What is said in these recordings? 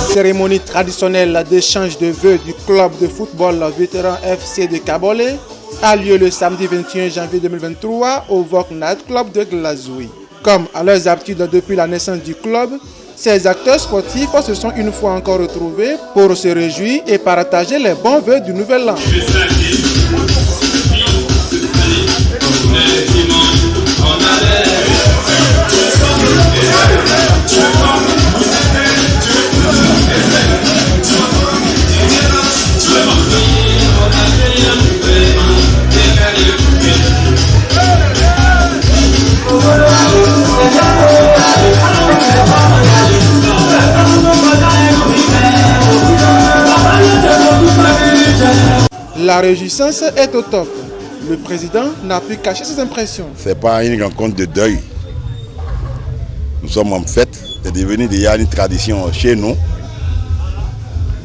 Cérémonie traditionnelle d'échange de vœux du club de football vétéran FC de Kabolé a lieu le samedi 21 janvier 2023 au Vok Night Club de Glazoui. Comme à leurs habitudes depuis la naissance du club, ces acteurs sportifs se sont une fois encore retrouvés pour se réjouir et partager les bons vœux du nouvel an. La réjouissance est au top. Le président n'a pu cacher ses impressions. Ce n'est pas une rencontre de deuil. Nous sommes en fête. C'est devenu déjà une tradition chez nous.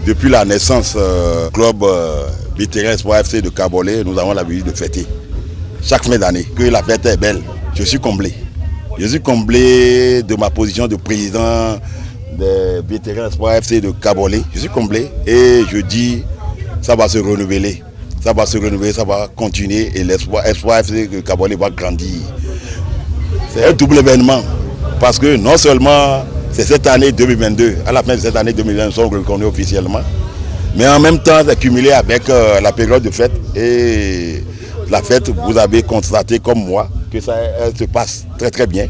Depuis la naissance du club vétéran Espoir FC de Kabolé, nous avons l'habitude de fêter. Chaque fin d'année, que la fête est belle. Je suis comblé. Je suis comblé de ma position de président des vétérans Espoir FC de Kabolé. Je suis comblé et je dis ça va se renouveler. Ça va se renouveler, ça va continuer et l'espoir FC de Kabolé va grandir. C'est un double événement parce que non seulement c'est cette année 2022, à la fin de cette année 2022, nous sommes reconnus officiellement, mais en même temps c'est cumulé avec la période de fête et la fête, vous avez constaté comme moi que ça se passe très très bien.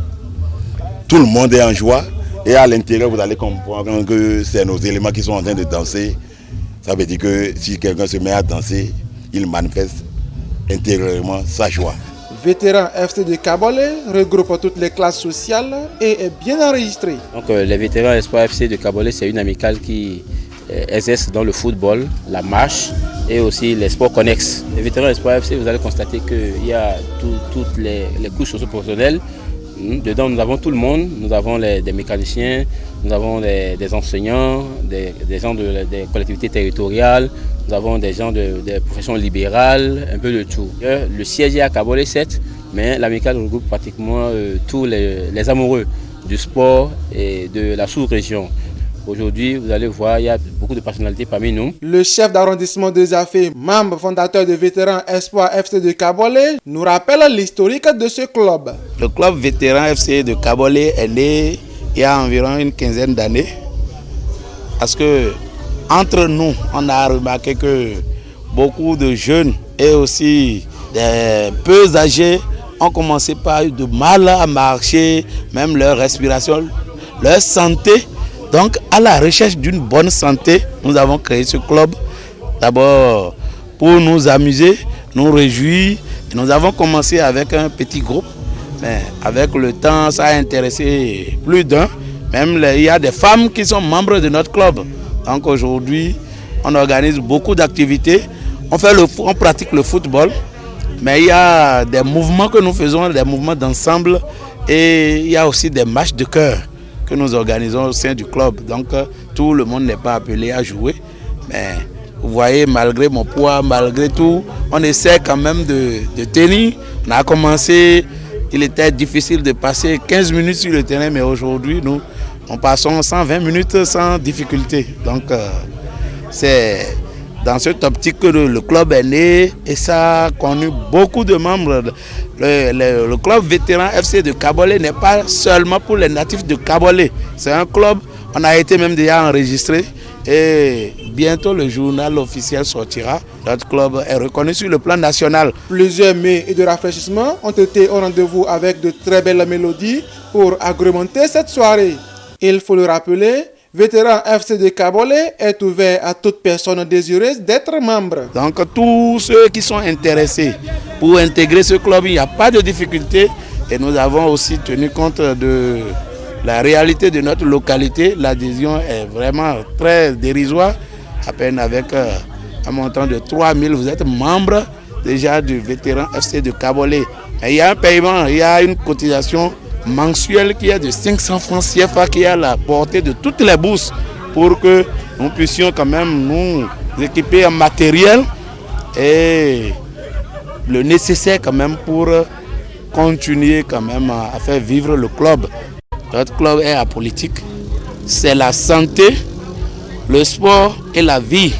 Tout le monde est en joie et à l'intérieur vous allez comprendre que c'est nos éléments qui sont en train de danser. Ça veut dire que si quelqu'un se met à danser, il manifeste intérieurement sa joie. Vétéran FC de Kabolé regroupe toutes les classes sociales et est bien enregistré. Donc, les vétérans Espoir FC de Kabolé, c'est une amicale qui exerce dans le football, la marche et aussi les sports connexes. Les vétérans Espoir FC, vous allez constater qu'il y a toutes les couches socio-professionnelles. Dedans, nous avons tout le monde. Nous avons des mécaniciens, nous avons des enseignants, des gens des collectivités territoriales, nous avons des gens des professions libérales, un peu de tout. Le siège est à Kabolé 7, mais l'amicale regroupe pratiquement tous les amoureux du sport et de la sous-région. Aujourd'hui, vous allez voir, il y a beaucoup de personnalités parmi nous. Le chef d'arrondissement de Zafé, membre fondateur de Vétérans Espoir FC de Kabolé, nous rappelle l'historique de ce club. Le club Vétérans FC de Kabolé est né il y a environ une quinzaine d'années. Parce que entre nous, on a remarqué que beaucoup de jeunes et aussi des peu âgés ont commencé par avoir du mal à marcher, même leur respiration, leur santé. Donc, à la recherche d'une bonne santé, nous avons créé ce club. D'abord, pour nous amuser, nous réjouir. Nous avons commencé avec un petit groupe. Mais avec le temps, ça a intéressé plus d'un. Même il y a des femmes qui sont membres de notre club. Donc aujourd'hui, on organise beaucoup d'activités. On pratique le football. Mais il y a des mouvements que nous faisons, des mouvements d'ensemble. Et il y a aussi des matchs de cœur que nous organisons au sein du club. Donc tout le monde n'est pas appelé à jouer. Mais vous voyez, malgré mon poids, malgré tout, on essaie quand même de tenir. On a commencé, il était difficile de passer 15 minutes sur le terrain, mais aujourd'hui, nous passons 120 minutes sans difficulté. Donc c'est dans cette optique que le club est né et ça a connu beaucoup de membres. Le club vétéran FC de Kabolé n'est pas seulement pour les natifs de Kabolé. C'est un club, on a été même déjà enregistré et bientôt le journal officiel sortira. Notre club est reconnu sur le plan national. Plusieurs mets et de rafraîchissement ont été au rendez-vous avec de très belles mélodies pour agrémenter cette soirée. Il faut le rappeler, Vétéran FC de Kabolé est ouvert à toute personne désireuse d'être membre. Donc tous ceux qui sont intéressés pour intégrer ce club, il n'y a pas de difficulté. Et nous avons aussi tenu compte de la réalité de notre localité. L'adhésion est vraiment très dérisoire, à peine avec un montant de 3 000. Vous êtes membre déjà du Vétéran FC de Kabolé. Et il y a un paiement, il y a une cotisation mensuel qui est de 500 francs CFA qui est à la portée de toutes les bourses pour que nous puissions quand même nous équiper en matériel et le nécessaire quand même pour continuer quand même à faire vivre le club. Notre club est apolitique, c'est la santé, Le sport est la vie.